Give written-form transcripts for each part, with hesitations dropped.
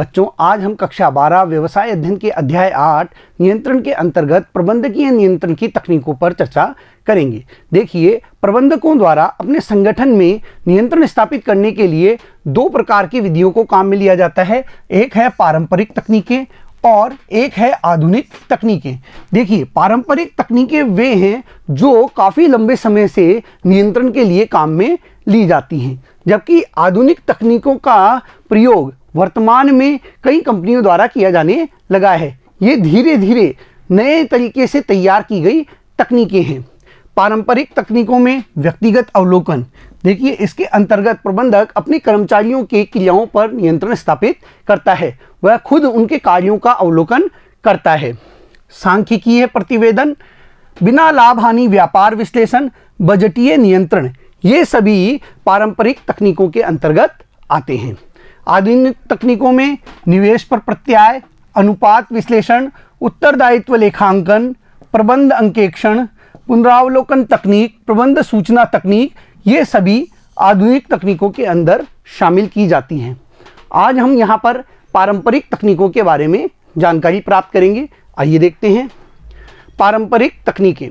बच्चों, आज हम कक्षा 12 व्यवसाय अध्ययन के अध्याय 8 नियंत्रण के अंतर्गत प्रबंधकीय नियंत्रण की तकनीकों पर चर्चा करेंगे। देखिए, प्रबंधकों द्वारा अपने संगठन में नियंत्रण स्थापित करने के लिए दो प्रकार की विधियों को काम में लिया जाता है। एक है पारंपरिक तकनीकें और एक है आधुनिक तकनीकें। देखिए, पारंपरिक तकनीकें वे हैं जो काफ़ी लंबे समय से नियंत्रण के लिए काम में ली जाती हैं, जबकि आधुनिक तकनीकों का प्रयोग वर्तमान में कई कंपनियों द्वारा किया जाने लगा है। ये धीरे धीरे नए तरीके से तैयार की गई तकनीकें हैं। पारंपरिक तकनीकों में व्यक्तिगत अवलोकन। देखिए, इसके अंतर्गत प्रबंधक अपने कर्मचारियों के क्रियाओं पर नियंत्रण स्थापित करता है, वह खुद उनके कार्यों का अवलोकन करता है। सांख्यिकीय प्रतिवेदन, बिना लाभ हानि व्यापार विश्लेषण, बजटीय नियंत्रण, ये सभी पारंपरिक तकनीकों के अंतर्गत आते हैं। आधुनिक तकनीकों में निवेश पर प्रत्याय, अनुपात विश्लेषण, उत्तरदायित्व लेखांकन, प्रबंध अंकेक्षण, पुनरावलोकन तकनीक, प्रबंध सूचना तकनीक, ये सभी आधुनिक तकनीकों के अंदर शामिल की जाती हैं। आज हम यहाँ पर पारंपरिक तकनीकों के बारे में जानकारी प्राप्त करेंगे। आइए देखते हैं। पारंपरिक तकनीकें।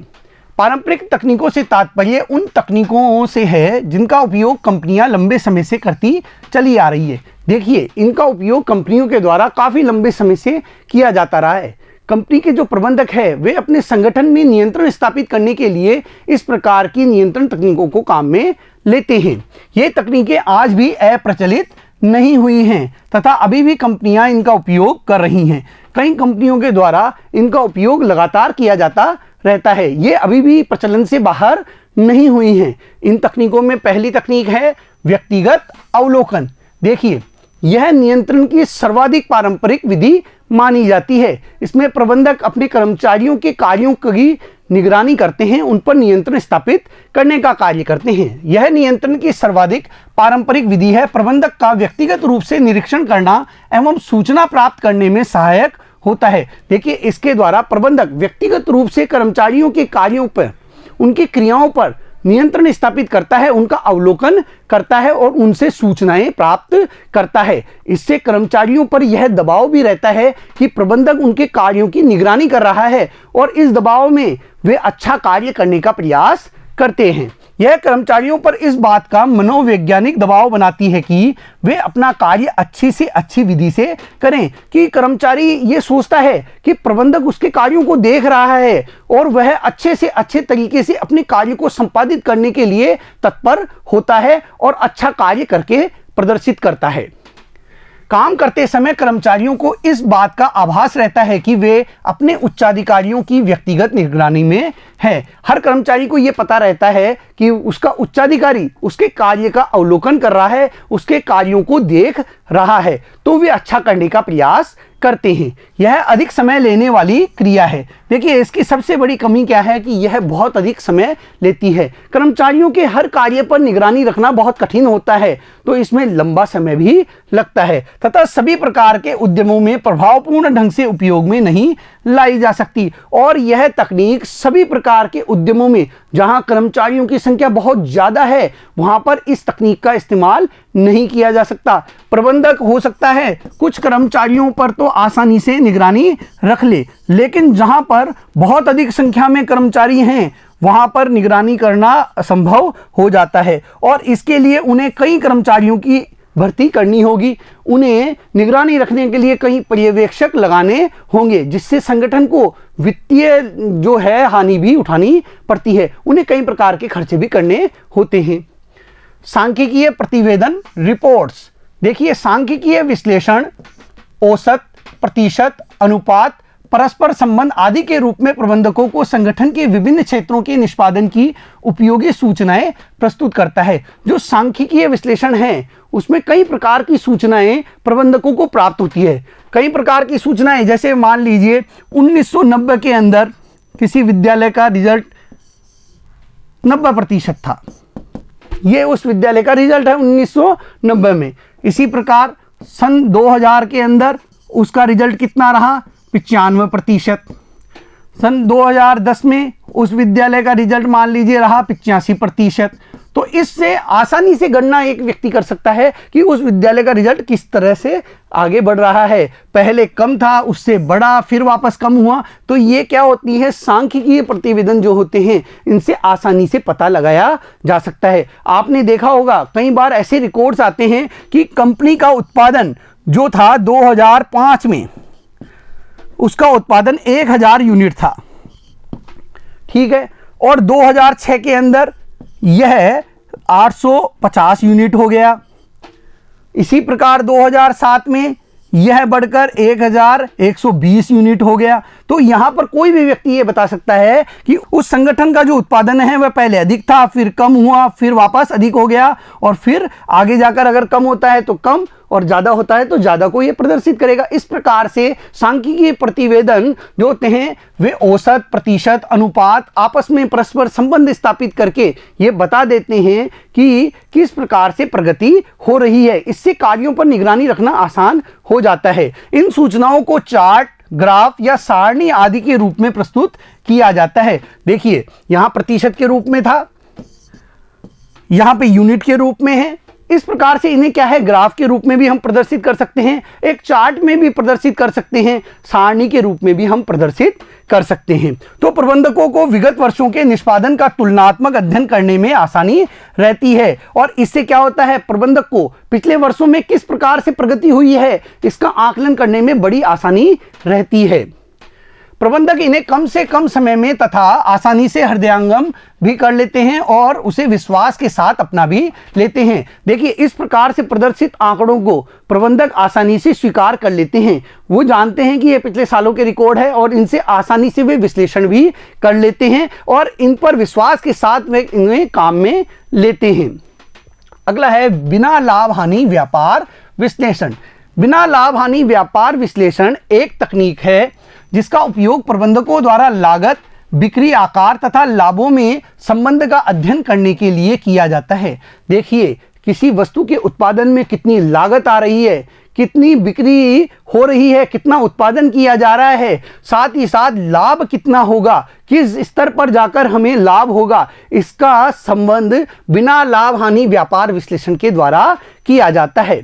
पारंपरिक तकनीकों से तात्पर्य उन तकनीकों से है जिनका उपयोग कंपनियां लंबे समय से करती चली आ रही है। देखिए, इनका उपयोग कंपनियों के द्वारा काफ़ी लंबे समय से किया जाता रहा है। कंपनी के जो प्रबंधक है वे अपने संगठन में नियंत्रण स्थापित करने के लिए इस प्रकार की नियंत्रण तकनीकों को काम में लेते हैं। ये तकनीकें आज भी अप्रचलित नहीं हुई हैं तथा अभी भी कंपनियां इनका उपयोग कर रही हैं। कई कंपनियों के द्वारा इनका उपयोग लगातार किया जाता रहता है। ये अभी भी प्रचलन से बाहर नहीं हुई हैं। इन तकनीकों में पहली तकनीक है व्यक्तिगत अवलोकन। देखिए, यह नियंत्रण की सर्वाधिक पारंपरिक विधि मानी जाती है। इसमें प्रबंधक अपने कर्मचारियों के कार्यों की निगरानी करते हैं, उन पर नियंत्रण स्थापित करने का कार्य करते हैं। यह नियंत्रण की सर्वाधिक पारंपरिक विधि है। प्रबंधक का व्यक्तिगत रूप से निरीक्षण करना एवं सूचना प्राप्त करने में सहायक होता है। देखिए, इसके द्वारा प्रबंधक व्यक्तिगत रूप से कर्मचारियों के कार्यों पर, उनकी क्रियाओं पर नियंत्रण स्थापित करता है, उनका अवलोकन करता है और उनसे सूचनाएं प्राप्त करता है। इससे कर्मचारियों पर यह दबाव भी रहता है कि प्रबंधक उनके कार्यों की निगरानी कर रहा है और इस दबाव में वे अच्छा कार्य करने का प्रयास करते हैं। यह कर्मचारियों पर इस बात का मनोवैज्ञानिक दबाव बनाती है कि वे अपना कार्य अच्छी से अच्छी विधि से करें, कि कर्मचारी ये सोचता है कि प्रबंधक उसके कार्यों को देख रहा है और वह अच्छे से अच्छे तरीके से अपने कार्य को संपादित करने के लिए तत्पर होता है और अच्छा कार्य करके प्रदर्शित करता है। काम करते समय कर्मचारियों को इस बात का आभास रहता है कि वे अपने उच्चाधिकारियों की व्यक्तिगत निगरानी में है। हर कर्मचारी को यह पता रहता है कि उसका उच्चाधिकारी उसके कार्य का अवलोकन कर रहा है, उसके कार्यों को देख रहा है, तो वे अच्छा करने का प्रयास करते हैं। यह अधिक समय लेने वाली क्रिया है। देखिए, इसकी सबसे बड़ी कमी क्या है कि यह बहुत अधिक समय लेती है। कर्मचारियों के हर कार्य पर निगरानी रखना बहुत कठिन होता है, तो इसमें लंबा समय भी लगता है तथा सभी प्रकार के उद्यमों में प्रभावपूर्ण ढंग से उपयोग में नहीं लाई जा सकती। और यह तकनीक सभी प्रकार के उद्यमों में जहां कर्मचारियों की संख्या बहुत ज़्यादा है वहां पर इस तकनीक का इस्तेमाल नहीं किया जा सकता। प्रबंधक हो सकता है कुछ कर्मचारियों पर तो आसानी से निगरानी रख ले, लेकिन जहां पर बहुत अधिक संख्या में कर्मचारी हैं वहां पर निगरानी करना असंभव हो जाता है और इसके लिए उन्हें कई कर्मचारियों की भर्ती करनी होगी। उन्हें निगरानी रखने के लिए कई पर्यवेक्षक लगाने होंगे, जिससे संगठन को वित्तीय जो है हानि भी उठानी पड़ती है। उन्हें कई प्रकार के खर्चे भी करने होते हैं। सांख्यिकीय प्रतिवेदन रिपोर्ट्स। देखिए, सांख्यिकीय विश्लेषण औसत, प्रतिशत, अनुपात, परस्पर संबंध आदि के रूप में प्रबंधकों को संगठन के विभिन्न क्षेत्रों के निष्पादन की उपयोगी सूचनाएं प्रस्तुत करता है। जो सांख्यिकीय विश्लेषण है उसमें कई प्रकार की सूचनाएं प्रबंधकों को प्राप्त होती है। कई प्रकार की सूचनाएं, जैसे मान लीजिए 1990 के अंदर किसी विद्यालय का रिजल्ट 90% था, ये उस विद्यालय का रिजल्ट है 1990 में। इसी प्रकार सन 2000 के अंदर उसका रिजल्ट कितना रहा, 95%। सन 2010 में उस विद्यालय का रिजल्ट मान लीजिए रहा 85%। तो तो इससे आसानी से गणना एक व्यक्ति कर सकता है कि उस विद्यालय का रिजल्ट किस तरह से आगे बढ़ रहा है। पहले कम था, उससे बढ़ा, फिर वापस कम हुआ। तो ये क्या होती है, सांख्यिकीय प्रतिवेदन जो होते हैं, इनसे आसानी से पता लगाया जा सकता है। आपने देखा होगा कई बार ऐसे रिकॉर्ड्स आते हैं कि कंपनी का उत्पादन जो था 2005 में, उसका उत्पादन 1000 यूनिट था, ठीक है, और 2006 के अंदर यह 850 यूनिट हो गया। इसी प्रकार 2007 में यह बढ़कर 1120 यूनिट हो गया। तो यहां पर कोई भी व्यक्ति यह बता सकता है कि उस संगठन का जो उत्पादन है वह पहले अधिक था, फिर कम हुआ, फिर वापस अधिक हो गया, और फिर आगे जाकर अगर कम होता है तो कम और ज्यादा होता है तो ज्यादा को यह प्रदर्शित करेगा। इस प्रकार से सांख्यिकीय प्रतिवेदन जो होते हैं वे औसत, प्रतिशत, अनुपात, आपस में परस्पर संबंध स्थापित करके ये बता देते हैं कि किस प्रकार से प्रगति हो रही है। इससे कार्यों पर निगरानी रखना आसान हो जाता है। इन सूचनाओं को चार्ट, ग्राफ या सारणी आदि के रूप में प्रस्तुत किया जाता है। देखिए यहां प्रतिशत के रूप में था, यहां पे यूनिट के रूप में है। इस प्रकार से इन्हें क्या है, ग्राफ के रूप में भी हम प्रदर्शित कर सकते हैं, एक चार्ट में भी प्रदर्शित कर सकते हैं, सारणी के रूप में भी हम प्रदर्शित कर सकते हैं। तो प्रबंधकों को विगत वर्षों के निष्पादन का तुलनात्मक अध्ययन करने में आसानी रहती है, और इससे क्या होता है, प्रबंधक को पिछले वर्षों में किस प्रकार से प्रगति हुई है इसका आकलन करने में बड़ी आसानी रहती है। प्रबंधक इन्हें कम से कम समय में तथा आसानी से हृदयंगम भी कर लेते हैं और उसे विश्वास के साथ अपना भी लेते हैं। देखिए इस प्रकार से प्रदर्शित आंकड़ों को प्रबंधक आसानी से स्वीकार कर लेते हैं। वो जानते हैं कि ये पिछले सालों के रिकॉर्ड है और इनसे आसानी से वे विश्लेषण भी कर लेते हैं और इन पर विश्वास के साथ वे इन्हें काम में लेते हैं। अगला है बिना लाभ हानि व्यापार विश्लेषण। बिना लाभ हानि व्यापार विश्लेषण एक तकनीक है जिसका उपयोग प्रबंधकों द्वारा लागत, बिक्री आकार तथा लाभों में संबंध का अध्ययन करने के लिए किया जाता है। देखिए किसी वस्तु के उत्पादन में कितनी लागत आ रही है, कितनी बिक्री हो रही है, कितना उत्पादन किया जा रहा है, साथ ही साथ लाभ कितना होगा, किस स्तर पर जाकर हमें लाभ होगा, इसका संबंध बिना लाभ हानि व्यापार विश्लेषण के द्वारा किया जाता है।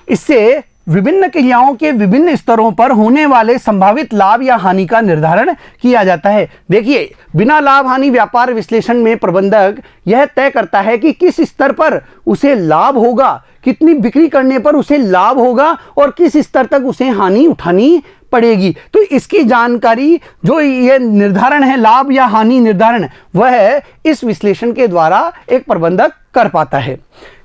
इससे विभिन्न क्रियाओं के विभिन्न स्तरों पर होने वाले संभावित लाभ या हानि का निर्धारण किया जाता है। देखिए बिना लाभ हानि व्यापार विश्लेषण में प्रबंधक यह तय करता है कि किस स्तर पर उसे लाभ होगा, कितनी बिक्री करने पर उसे लाभ होगा और किस स्तर तक उसे हानि उठानी पड़ेगी। तो इसकी जानकारी जो ये निर्धारण है, लाभ या हानि निर्धारण, वह इस विश्लेषण के द्वारा एक प्रबंधक कर पाता है।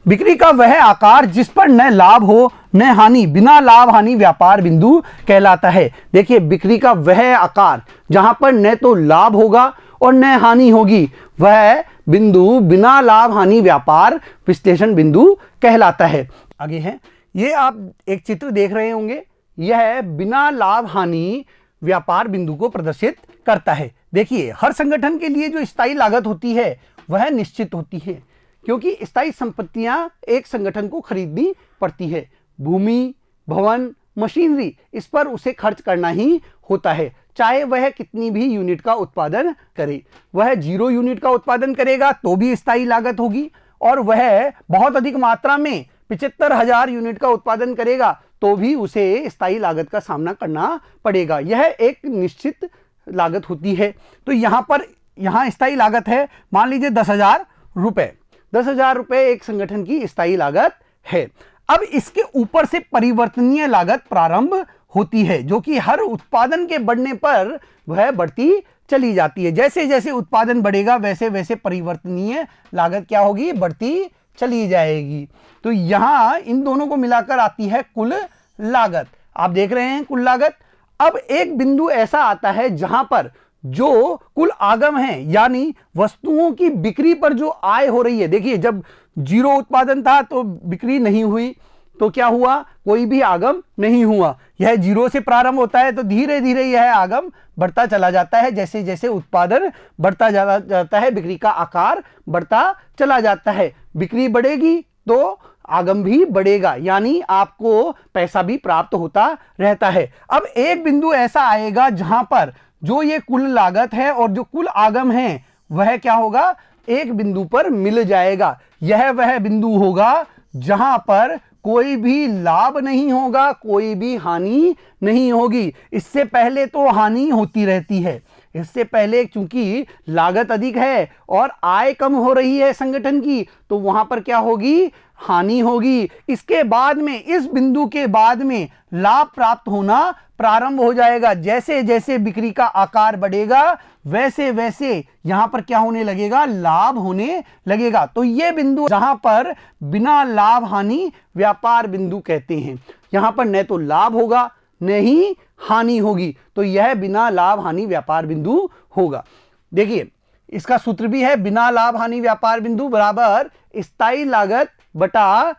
बिक्री का वह आकार जिस पर न लाभ हो न हानि बिना लाभ हानि व्यापार बिंदु कहलाता है। देखिए बिक्री का वह आकार जहां पर न तो लाभ होगा और न हानि होगी, वह बिंदु बिना लाभ हानि व्यापार विश्लेषण बिंदु कहलाता है। आगे है, ये आप एक चित्र देख रहे होंगे, यह बिना लाभ हानि व्यापार बिंदु को प्रदर्शित करता है। देखिए हर संगठन के लिए जो स्थायी लागत होती है वह निश्चित होती है, क्योंकि स्थायी संपत्तियां एक संगठन को खरीदनी पड़ती है। भूमि, भवन, मशीनरी, इस पर उसे खर्च करना ही होता है, चाहे वह कितनी भी यूनिट का उत्पादन करे। वह 0 यूनिट का उत्पादन करेगा तो भी स्थायी लागत होगी, और वह बहुत अधिक मात्रा में 75,000 यूनिट का उत्पादन करेगा तो भी उसे स्थायी लागत का सामना करना पड़ेगा। यह एक निश्चित लागत होती है। तो यहाँ स्थायी लागत है, मान लीजिए 10,000 रुपए। 10,000 रुपए एक संगठन की स्थायी लागत है। अब इसके ऊपर से परिवर्तनीय लागत प्रारंभ होती है, जो कि हर उत्पादन के बढ़ने पर वह बढ़ती चली जाती है। जैसे जैसे उत्पादन बढ़ेगा वैसे वैसे परिवर्तनीय लागत क्या होगी, बढ़ती चली जाएगी। तो यहां इन दोनों को मिलाकर आती है कुल लागत। आप देख रहे हैं कुल लागत। अब एक बिंदु ऐसा आता है जहां पर जो कुल आगम है, यानी वस्तुओं की बिक्री पर जो आय हो रही है। देखिए जब 0 उत्पादन था तो बिक्री नहीं हुई, तो क्या हुआ, कोई भी आगम नहीं हुआ। यह 0 से प्रारंभ होता है तो धीरे धीरे यह आगम बढ़ता चला जाता है। जैसे जैसे उत्पादन बढ़ता जाता है, बिक्री का आकार बढ़ता चला जाता है। बिक्री बढ़ेगी तो आगम भी बढ़ेगा, यानी आपको पैसा भी प्राप्त होता रहता है। अब एक बिंदु ऐसा आएगा जहां पर जो ये कुल लागत है और जो कुल आगम है वह क्या होगा, एक बिंदु पर मिल जाएगा। यह वह बिंदु होगा जहां पर कोई भी लाभ नहीं होगा, कोई भी हानि नहीं होगी। इससे पहले तो हानि होती रहती है, इससे पहले चूंकि लागत अधिक है और आय कम हो रही है संगठन की, तो वहां पर क्या होगी, हानि होगी। इसके बाद में, इस बिंदु के बाद में लाभ प्राप्त होना प्रारंभ हो जाएगा। जैसे जैसे बिक्री का आकार बढ़ेगा वैसे वैसे यहां पर क्या होने लगेगा, लाभ होने लगेगा। तो यह बिंदु जहां पर बिना लाभ हानि व्यापार बिंदु कहते हैं। यहां पर न तो लाभ होगा न ही हानि होगी, तो यह बिना लाभ हानि व्यापार बिंदु होगा। देखिए इसका सूत्र भी है, बिना लाभ हानि व्यापार बिंदु बराबर स्थायी लागत बटा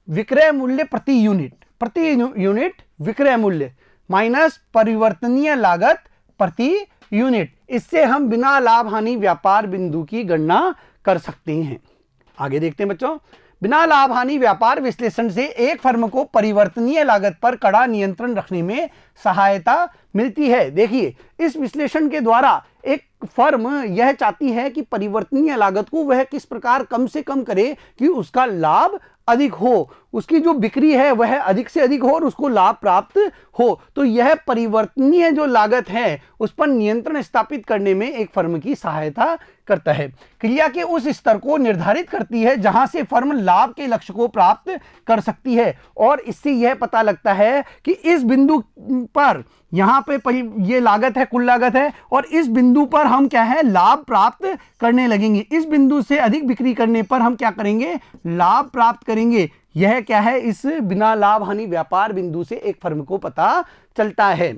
विक्रय मूल्य प्रति यूनिट विक्रय मूल्य माइनस परिवर्तनीय लागत प्रति यूनिट। इससे हम बिना लाभ हानि व्यापार बिंदु की गणना कर सकते हैं। आगे देखते हैं बच्चों, बिना लाभ हानि व्यापार विश्लेषण से एक फर्म को परिवर्तनीय लागत पर कड़ा नियंत्रण रखने में सहायता मिलती है। देखिए इस विश्लेषण के द्वारा एक फर्म यह चाहती है कि परिवर्तनीय लागत को वह किस प्रकार कम से कम करे कि उसका लाभ अधिक हो, उसकी जो बिक्री है वह अधिक से अधिक हो और उसको लाभ प्राप्त हो। तो यह परिवर्तनीय जो लागत है उस पर नियंत्रण स्थापित करने में एक फर्म की सहायता करता है। क्रिया के उस स्तर को निर्धारित करती है जहां से फर्म लाभ के लक्ष्य को प्राप्त कर सकती है। और इससे यह पता लगता है कि इस बिंदु पर यहां पे ये लागत है, कुल लागत है, और इस बिंदु पर हम क्या है, लाभ प्राप्त करने लगेंगे। इस बिंदु से अधिक बिक्री करने पर हम क्या करेंगे, लाभ प्राप्त करेंगे। यह क्या है, इस बिना लाभ हानि व्यापार बिंदु से एक फर्म को पता चलता है।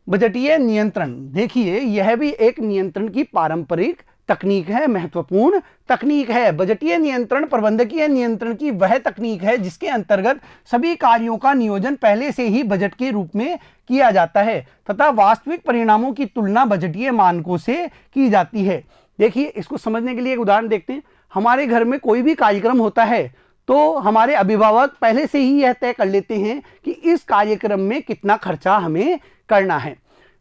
बजटीय नियंत्रण, देखिए यह भी एक नियंत्रण की पारंपरिक तकनीक है, महत्वपूर्ण तकनीक है। बजटीय नियंत्रण प्रबंधकीय नियंत्रण की वह तकनीक है जिसके अंतर्गत सभी कार्यों का नियोजन पहले से ही बजट के रूप में किया जाता है तथा वास्तविक परिणामों की तुलना बजटीय मानकों से की जाती है। देखिए इसको समझने के लिए एक उदाहरण देखते हैं। हमारे घर में कोई भी कार्यक्रम होता है तो हमारे अभिभावक पहले से ही यह तय कर लेते हैं कि इस कार्यक्रम में कितना खर्चा हमें करना है।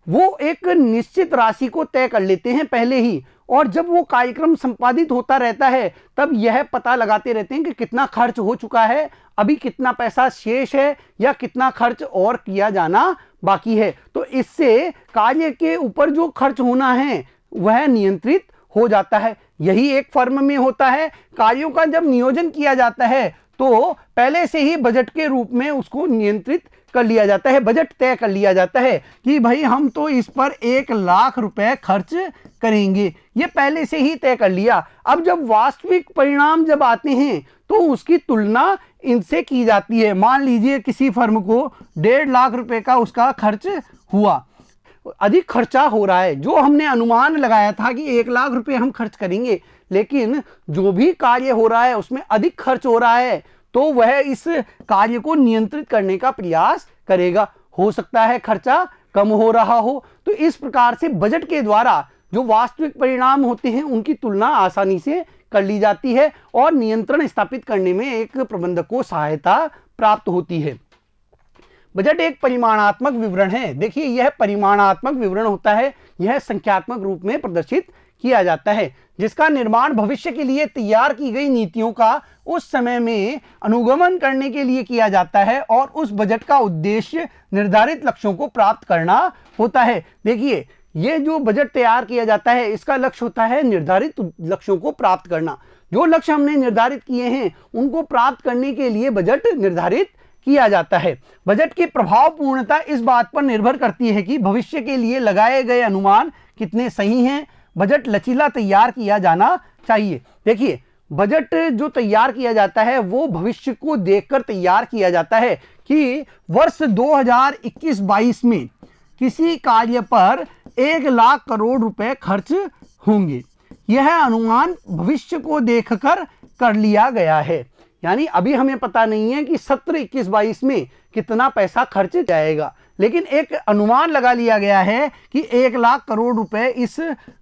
वो एक निश्चित राशि को तय कर लेते हैं पहले ही, और जब वो कार्यक्रम संपादित होता रहता है तब यह पता लगाते रहते हैं कि कितना खर्च हो चुका है, अभी कितना पैसा शेष है या कितना खर्च और किया जाना बाकी है। तो इससे कार्य के ऊपर जो खर्च होना है वह नियंत्रित हो जाता है। यही एक फर्म में होता है। कार्यों का जब नियोजन किया जाता है तो पहले से ही बजट के रूप में उसको नियंत्रित कर लिया जाता है, बजट तय कर लिया जाता है कि भाई हम तो इस पर 1 लाख रुपए खर्च करेंगे, ये पहले से ही तय कर लिया। अब जब वास्तविक परिणाम जब आते हैं तो उसकी तुलना इनसे की जाती है। मान लीजिए किसी फर्म को 1.5 लाख रुपए का उसका खर्च हुआ, अधिक खर्चा हो रहा है। जो हमने अनुमान लगाया था कि 1 लाख रुपए हम खर्च करेंगे, लेकिन जो भी कार्य हो रहा है उसमें अधिक खर्च हो रहा है, तो वह इस कार्य को नियंत्रित करने का प्रयास करेगा। हो सकता है खर्चा कम हो रहा हो। तो इस प्रकार से बजट के द्वारा जो वास्तविक परिणाम होते हैं उनकी तुलना आसानी से कर ली जाती है और नियंत्रण स्थापित करने में एक प्रबंधक को सहायता प्राप्त होती है। बजट एक परिमाणात्मक विवरण है। देखिए यह परिमाणात्मक विवरण होता है, यह संख्यात्मक रूप में प्रदर्शित किया जाता है, जिसका निर्माण भविष्य के लिए तैयार की गई नीतियों का उस समय में अनुगमन करने के लिए किया जाता है और उस बजट का उद्देश्य निर्धारित लक्ष्यों को प्राप्त करना होता है। देखिए ये जो बजट तैयार किया जाता है इसका लक्ष्य होता है निर्धारित लक्ष्यों को प्राप्त करना। जो लक्ष्य हमने निर्धारित किए हैं उनको प्राप्त करने के लिए बजट निर्धारित किया जाता है। बजट की प्रभावपूर्णता इस बात पर निर्भर करती है कि भविष्य के लिए लगाए गए अनुमान कितने सही हैं। बजट लचीला तैयार किया जाना चाहिए। देखिए बजट जो तैयार किया जाता है वो भविष्य को देखकर तैयार किया जाता है कि वर्ष 2021-22 में किसी कार्य पर 1 लाख करोड़ रुपए खर्च होंगे। यह अनुमान भविष्य को देखकर कर लिया गया है। यानी अभी हमें पता नहीं है कि सत्र 21-22 में कितना पैसा खर्च जाएगा, लेकिन एक अनुमान लगा लिया गया है कि 1 लाख करोड़ रुपए इस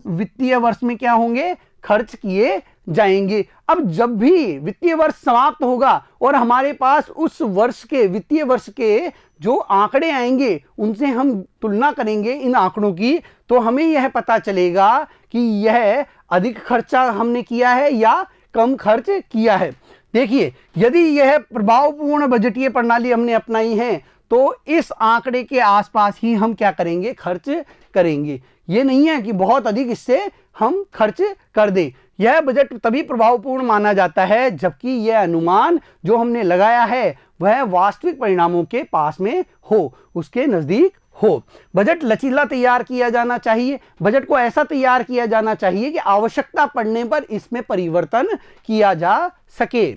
वित्तीय वर्ष में क्या होंगे, खर्च किए जाएंगे। अब जब भी वित्तीय वर्ष समाप्त होगा और हमारे पास उस वर्ष के वित्तीय वर्ष के जो आंकड़े आएंगे उनसे हम तुलना करेंगे इन आंकड़ों की, तो हमें यह पता चलेगा कि यह अधिक खर्चा हमने किया है या कम खर्च किया है। देखिए, यदि यह प्रभावपूर्ण बजटीय प्रणाली हमने अपनाई है तो इस आंकड़े के आसपास ही हम क्या करेंगे, खर्च करेंगे। ये नहीं है कि बहुत अधिक इससे हम खर्च कर दें। यह बजट तभी प्रभावपूर्ण माना जाता है जबकि यह अनुमान जो हमने लगाया है वह वास्तविक परिणामों के पास में हो, उसके नजदीक हो। बजट लचीला तैयार किया जाना चाहिए। बजट को ऐसा तैयार किया जाना चाहिए कि आवश्यकता पड़ने पर इसमें परिवर्तन किया जा सके।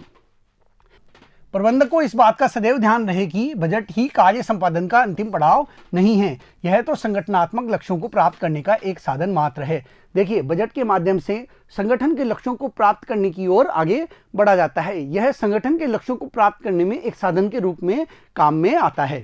प्रबंधक को इस बात का सदैव ध्यान रहे कि बजट ही कार्य संपादन का अंतिम पड़ाव नहीं है, यह तो संगठनात्मक लक्ष्यों को प्राप्त करने का एक साधन मात्र है। देखिए, बजट के माध्यम से संगठन के लक्ष्यों को प्राप्त करने की ओर आगे बढ़ा जाता है। यह संगठन के लक्ष्यों को प्राप्त करने में एक साधन के रूप में काम में आता है।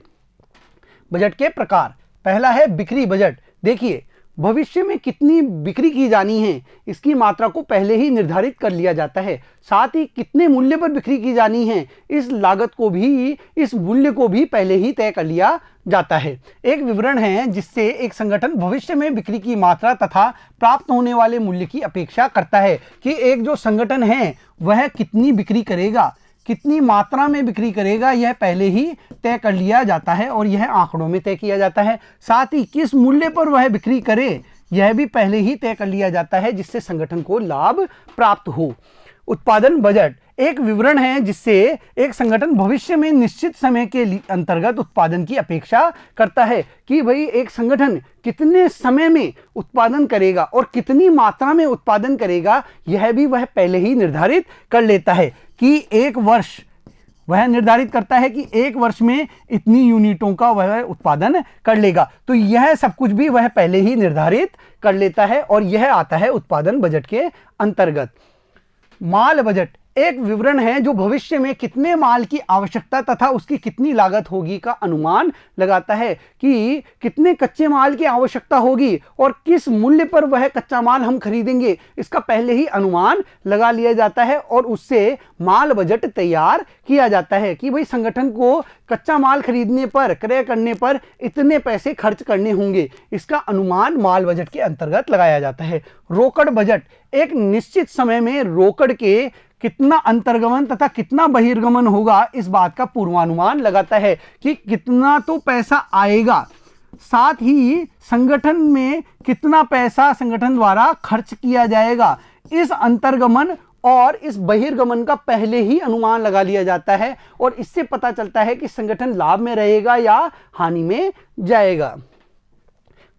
बजट के प्रकार, पहला है बिक्री बजट। देखिए, भविष्य में कितनी बिक्री की जानी है इसकी मात्रा को पहले ही निर्धारित कर लिया जाता है। साथ ही कितने मूल्य पर बिक्री की जानी है इस लागत को भी, इस मूल्य को भी पहले ही तय कर लिया जाता है। एक विवरण है जिससे एक संगठन भविष्य में बिक्री की मात्रा तथा प्राप्त होने वाले मूल्य की अपेक्षा करता है कि एक जो संगठन है वह कितनी बिक्री करेगा, कितनी मात्रा में बिक्री करेगा, यह पहले ही तय कर लिया जाता है और यह आंकड़ों में तय किया जाता है। साथ ही किस मूल्य पर वह बिक्री करे यह भी पहले ही तय कर लिया जाता है जिससे संगठन को लाभ प्राप्त हो। उत्पादन बजट एक विवरण है जिससे एक संगठन भविष्य में निश्चित समय के अंतर्गत उत्पादन की अपेक्षा करता है कि भाई एक संगठन कितने समय में उत्पादन करेगा और कितनी मात्रा में उत्पादन करेगा, यह भी वह पहले ही निर्धारित कर लेता है कि एक वर्ष वह निर्धारित करता है कि एक वर्ष में इतनी यूनिटों का वह उत्पादन कर लेगा। तो यह सब कुछ भी वह पहले ही निर्धारित कर लेता है और यह आता है उत्पादन बजट के अंतर्गत। माल बजट एक विवरण है जो भविष्य में कितने माल की आवश्यकता तथा उसकी कितनी लागत होगी का अनुमान लगाता है कि कितने कच्चे माल की आवश्यकता होगी और किस मूल्य पर वह कच्चा माल हम खरीदेंगे, इसका पहले ही अनुमान लगा लिया जाता है और उससे माल बजट तैयार किया जाता है कि भाई संगठन को कच्चा माल खरीदने पर, क्रय करने पर इतने पैसे खर्च करने होंगे, इसका अनुमान माल बजट के अंतर्गत लगाया जाता है। रोकड़ बजट एक निश्चित समय में रोकड़ के कितना अंतर्गमन तथा कितना बहिर्गमन होगा इस बात का पूर्वानुमान लगाता है कि कितना तो पैसा आएगा, साथ ही संगठन में कितना पैसा संगठन द्वारा खर्च किया जाएगा। इस अंतर्गमन और इस बहिर्गमन का पहले ही अनुमान लगा लिया जाता है और इससे पता चलता है कि संगठन लाभ में रहेगा या हानि में जाएगा।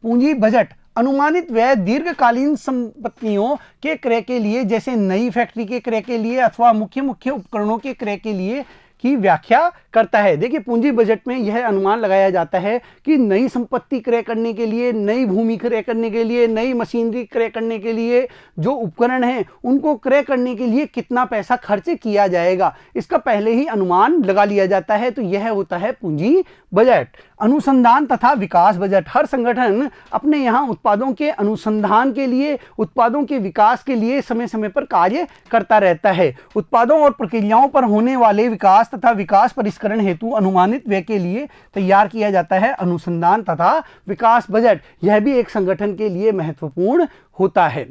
पूंजी बजट अनुमानित व्यय दीर्घकालीन संपत्तियों के क्रय के लिए, जैसे नई फैक्ट्री के क्रय के लिए अथवा मुख्य उपकरणों के क्रय के लिए की व्याख्या करता है। देखिए, पूंजी बजट में यह अनुमान लगाया जाता है कि नई संपत्ति क्रय करने के लिए, नई भूमि क्रय करने के लिए, नई मशीनरी क्रय करने के लिए, जो उपकरण हैं उनको क्रय करने के लिए कितना पैसा खर्च किया जाएगा, इसका पहले ही अनुमान लगा लिया जाता है। तो यह होता है पूंजी बजट। अनुसंधान तथा विकास बजट हर संगठन अपने यहाँ उत्पादों के अनुसंधान के लिए, उत्पादों के विकास के लिए समय समय पर कार्य करता रहता है। उत्पादों और प्रक्रियाओं पर होने वाले विकास तथा विकास परिष्करण हेतु अनुमानित व्यय के लिए तैयार किया जाता है अनुसंधान तथा विकास बजट। यह भी एक संगठन के लिए महत्वपूर्ण होता है।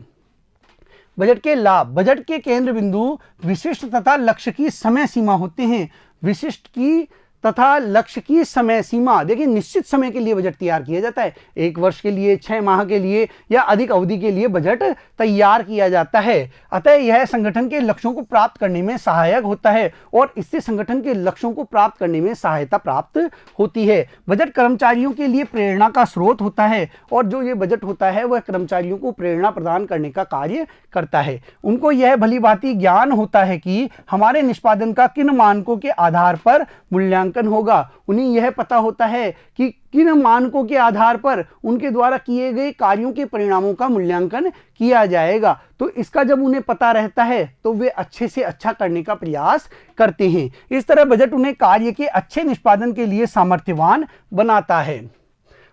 बजट के लाभ, बजट के केंद्र बिंदु विशिष्ट तथा लक्ष्य की समय सीमा होते हैं। विशिष्ट की तथा लक्ष्य की समय सीमा, देखिए निश्चित समय के लिए बजट तैयार किया जाता है, एक वर्ष के लिए, 6 माह के लिए या अधिक अवधि के लिए बजट तैयार किया जाता है। अतः यह संगठन के लक्ष्यों को प्राप्त करने में सहायक होता है और इससे संगठन के लक्ष्यों को प्राप्त करने में सहायता प्राप्त होती है। बजट कर्मचारियों के लिए प्रेरणा का स्रोत होता है और जो ये बजट होता है वह कर्मचारियों को प्रेरणा प्रदान करने का कार्य करता है। उनको यह भली भांति ज्ञान होता है कि हमारे निष्पादन का किन मानकों के आधार पर मूल्यांकन होगा। उन्हें यह पता होता है कि किन मानकों के आधार पर उनके द्वारा किए गए कार्यों के परिणामों का मूल्यांकन किया जाएगा। तो इसका जब उन्हें पता रहता है तो वे अच्छे से अच्छा करने का प्रयास करते हैं। इस तरह बजट उन्हें कार्य के अच्छे निष्पादन के लिए सामर्थ्यवान बनाता है।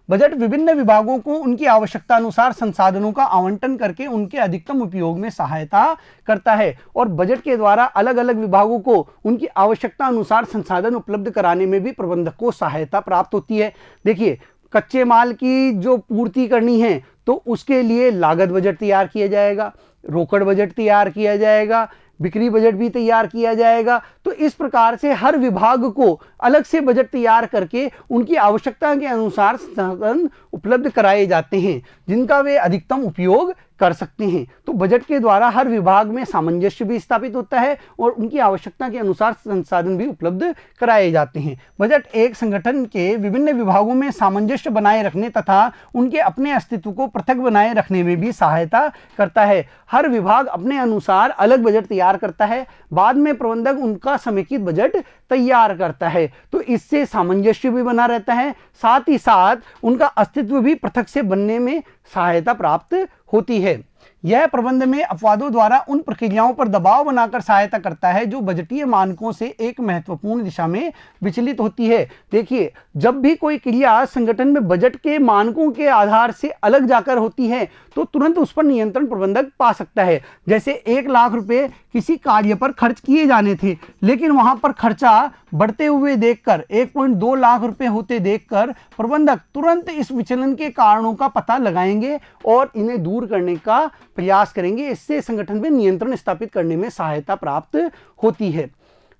बजट विभिन्न विभागों को उनकी आवश्यकता अनुसार संसाधनों का आवंटन करके उनके अधिकतम उपयोग में सहायता करता है और बजट के द्वारा अलग अलग विभागों को उनकी आवश्यकता अनुसार संसाधन उपलब्ध कराने में भी प्रबंधक को सहायता प्राप्त होती है। देखिए, कच्चे माल की जो पूर्ति करनी है तो उसके लिए लागत बजट तैयार किया जाएगा, रोकड़ बजट तैयार किया जाएगा, बिक्री बजट भी तैयार किया जाएगा। तो इस प्रकार से हर विभाग को अलग से बजट तैयार करके उनकी आवश्यकता के अनुसार संसाधन उपलब्ध कराए जाते हैं जिनका वे अधिकतम उपयोग कर सकते हैं। तो बजट के द्वारा हर विभाग में सामंजस्य भी स्थापित होता है और उनकी आवश्यकता के अनुसार संसाधन भी उपलब्ध कराए जाते हैं। बजट एक संगठन के विभिन्न विभागों में सामंजस्य बनाए रखने तथा उनके अपने अस्तित्व को पृथक बनाए रखने में भी सहायता करता है। हर विभाग अपने अनुसार अलग बजट तैयार करता है, बाद में प्रबंधक उनका समेकित बजट तैयार करता है। तो इससे सामंजस्य भी बना रहता है, साथ ही साथ उनका अस्तित्व भी पृथक से बनने में सहायता प्राप्त होती है। यह प्रबंध में अपवादों द्वारा उन प्रक्रियाओं पर दबाव बनाकर सहायता करता है जो बजटीय मानकों से एक महत्वपूर्ण दिशा में विचलित होती है। देखिए, जब भी कोई क्रिया संगठन में बजट के मानकों के आधार से अलग जाकर होती है तो तुरंत उस पर नियंत्रण प्रबंधक पा सकता है। जैसे 1 लाख रुपए किसी कार्य पर खर्च किए जाने थे, लेकिन वहां पर खर्चा बढ़ते हुए देखकर 1.2 लाख रुपए होते देखकर प्रबंधक तुरंत इस विचलन के कारणों का पता लगाएंगे और इन्हें दूर करने का प्रयास करेंगे। इससे संगठन में नियंत्रण स्थापित करने में सहायता प्राप्त होती है।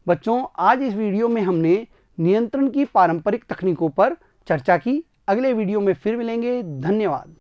बच्चों, आज इस वीडियो में हमने नियंत्रण की पारंपरिक तकनीकों पर चर्चा की। अगले वीडियो में फिर मिलेंगे। धन्यवाद।